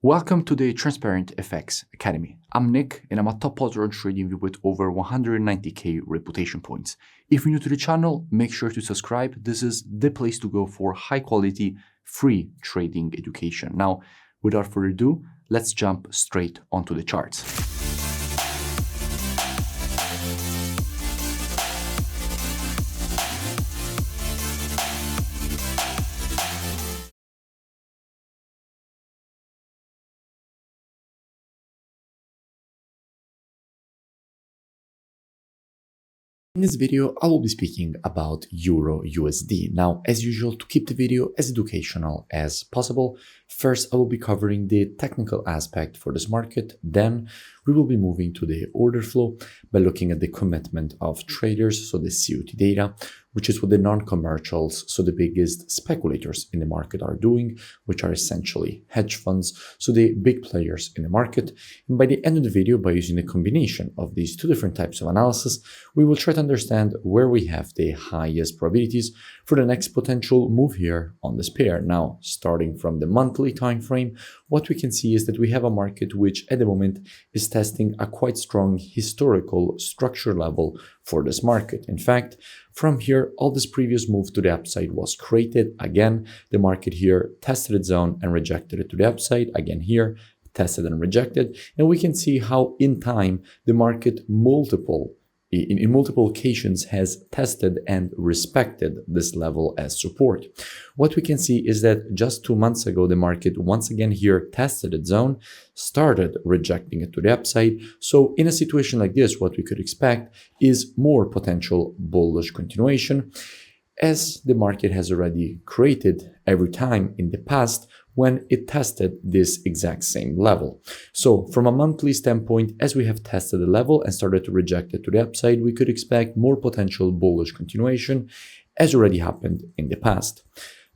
Welcome to the Transparent FX Academy. I'm Nick and I'm a top potter on TradingView with over 190k reputation points. If you're new to the channel, make sure to subscribe. This is the place to go for high quality, free trading education. Now, without further ado, let's jump straight onto the charts. In this video, I will be speaking about EURUSD. Now, as usual, to keep the video as educational as possible, first I will be covering the technical aspect for this market. Then we will be moving to the order flow by looking at the commitment of traders, so the COT data, which is what the non-commercials, so the biggest speculators in the market are doing, which are essentially hedge funds, so the big players in the market. And by the end of the video, by using a combination of these two different types of analysis, we will try to understand where we have the highest probabilities for the next potential move here on this pair. Now, starting from the monthly time frame, what we can see is that we have a market which at the moment is testing a quite strong historical structure level for this market. In fact, from here, all this previous move to the upside was created. Again, the market here tested its zone and rejected it to the upside. Again here, tested and rejected. And we can see how in time, the market in multiple occasions has tested and respected this level as support. What we can see is that just 2 months ago, the market once again here tested its zone, started rejecting it to the upside. So in a situation like this, what we could expect is more potential bullish continuation, as the market has already created every time in the past when it tested this exact same level. So from a monthly standpoint, as we have tested the level and started to reject it to the upside, we could expect more potential bullish continuation, as already happened in the past.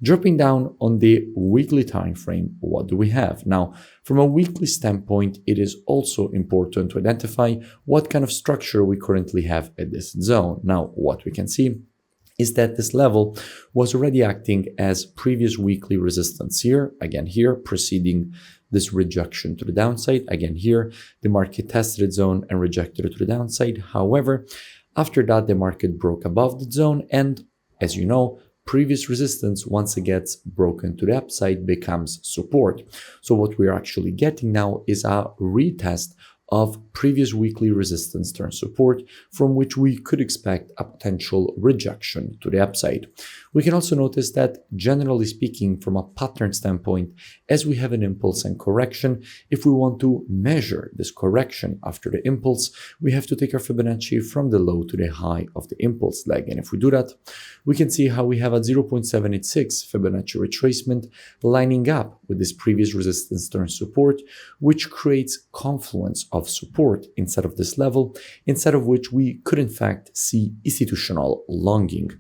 Dropping down on the weekly time frame, what do we have? Now, from a weekly standpoint, it is also important to identify what kind of structure we currently have at this zone. Now, what we can see is that this level was already acting as previous weekly resistance here, again here, preceding this rejection to the downside. Again here, the market tested its zone and rejected it to the downside. However, after that, the market broke above the zone, and as you know, previous resistance, once it gets broken to the upside, becomes support. So what we're actually getting now is a retest of previous weekly resistance turn support, from which we could expect a potential rejection to the upside. We can also notice that, generally speaking, from a pattern standpoint, as we have an impulse and correction, if we want to measure this correction after the impulse, we have to take our Fibonacci from the low to the high of the impulse leg. And if we do that, we can see how we have a 0.786 Fibonacci retracement lining up with this previous resistance turn support, which creates confluence of support inside of this level, inside of which we could in fact see institutional longing.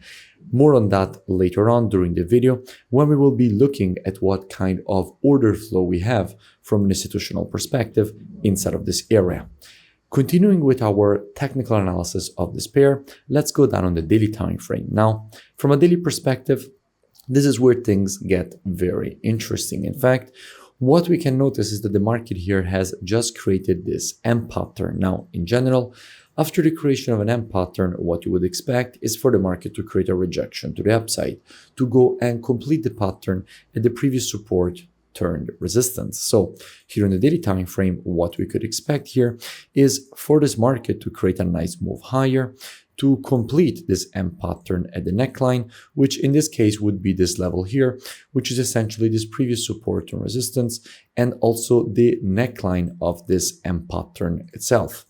More on that later on during the video, when we will be looking at what kind of order flow we have from an institutional perspective inside of this area. Continuing with our technical analysis of this pair, let's go down on the daily time frame. Now, from a daily perspective, this is where things get very interesting. In fact, what we can notice is that the market here has just created this M pattern. Now, in general, after the creation of an M pattern, what you would expect is for the market to create a rejection to the upside, to go and complete the pattern at the previous support turned resistance. So here in the daily time frame, what we could expect here is for this market to create a nice move higher, to complete this M pattern at the neckline, which in this case would be this level here, which is essentially this previous support and resistance, and also the neckline of this M pattern itself.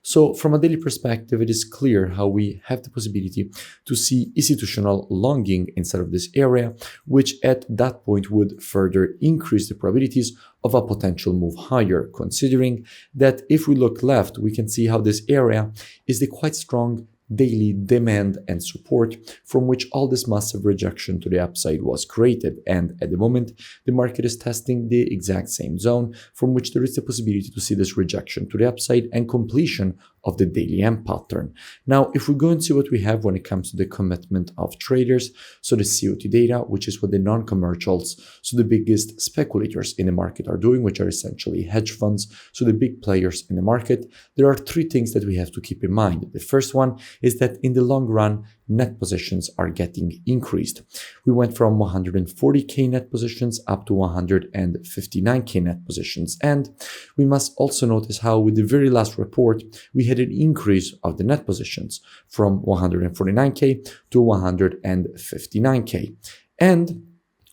So from a daily perspective, it is clear how we have the possibility to see institutional longing inside of this area, which at that point would further increase the probabilities of a potential move higher, considering that if we look left, we can see how this area is the quite strong daily demand and support from which all this massive rejection to the upside was created. And at the moment, the market is testing the exact same zone from which there is the possibility to see this rejection to the upside and completion of the daily M pattern. Now, if we go and see what we have when it comes to the commitment of traders, so the COT data, which is what the non-commercials, so the biggest speculators in the market are doing, which are essentially hedge funds, so the big players in the market, there are three things that we have to keep in mind. The first one is that in the long run, net positions are getting increased. We went from 140k net positions up to 159k net positions. And we must also notice how with the very last report, we had an increase of the net positions from 149k to 159k. And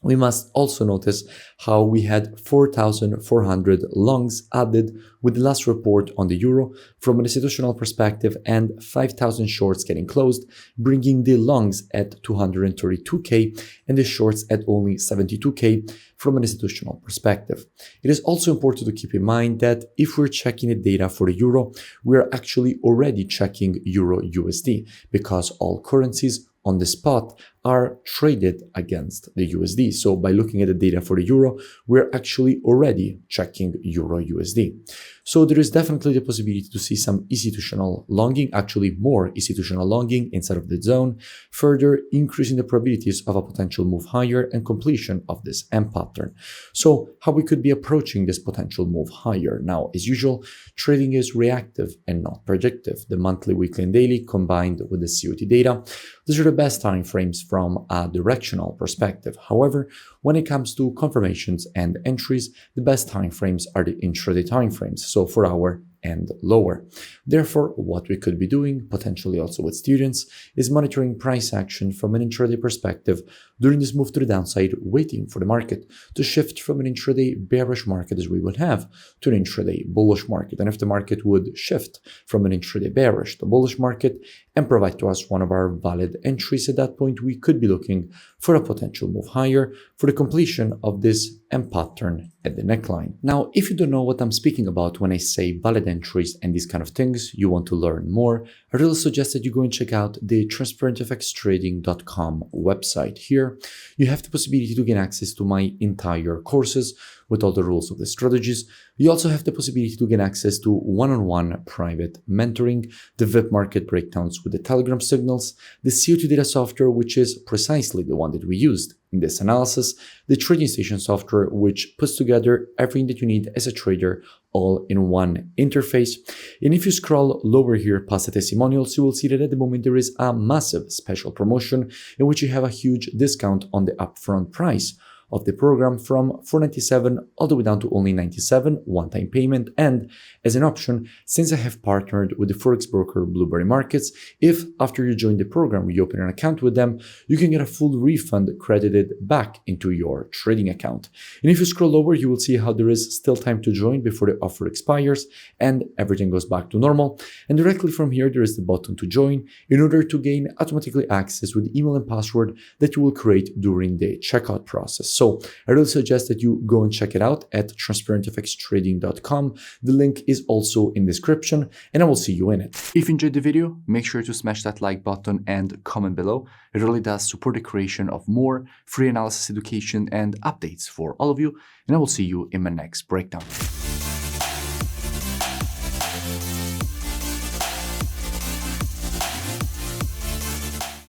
we must also notice how we had 4,400 longs added with the last report on the euro from an institutional perspective and 5,000 shorts getting closed, bringing the longs at 232k and the shorts at only 72k from an institutional perspective. It is also important to keep in mind that if we're checking the data for the euro, we're actually already checking euro USD because all currencies on the spot are traded against the USD. So by looking at the data for the euro, we're actually already checking euro USD. So there is definitely the possibility to see some institutional longing, actually more institutional longing inside of the zone, further increasing the probabilities of a potential move higher and completion of this M pattern. So how we could be approaching this potential move higher? Now, as usual, trading is reactive and not predictive. The monthly, weekly, and daily combined with the COT data, these are the best time frames from a directional perspective. However, when it comes to confirmations and entries, the best time frames are the intraday time frames, so 4 hour and lower. Therefore, what we could be doing, potentially also with students, is monitoring price action from an intraday perspective during this move to the downside, waiting for the market to shift from an intraday bearish market as we would have to an intraday bullish market. And if the market would shift from an intraday bearish to bullish market and provide to us one of our valid entries at that point, we could be looking for a potential move higher for the completion of this M pattern at the neckline. Now, if you don't know what I'm speaking about when I say valid entries and these kind of things, you want to learn more, I really suggest that you go and check out the transparentfxtrading.com website. Here, you have the possibility to gain access to my entire courses with all the rules of the strategies. You also have the possibility to gain access to one-on-one private mentoring, the VIP market breakdowns with the Telegram signals, the CO2 data software, which is precisely the one that we used in this analysis, the trading station software, which puts together everything that you need as a trader all in one interface. And if you scroll lower here past the testimonials, you will see that at the moment there is a massive special promotion in which you have a huge discount on the upfront price of the program from $497 all the way down to only $97 one-time payment. And as an option, since I have partnered with the forex broker Blueberry Markets, if after you join the program you open an account with them, you can get a full refund credited back into your trading account. And if you scroll lower, you will see how there is still time to join before the offer expires and everything goes back to normal. And directly from here, there is the button to join in order to gain automatically access with the email and password that you will create during the checkout process. So I really suggest that you go and check it out at transparentfxtrading.com. The link is also in the description and I will see you in it. If you enjoyed the video, make sure to smash that like button and comment below. It really does support the creation of more free analysis education and updates for all of you. And I will see you in my next breakdown.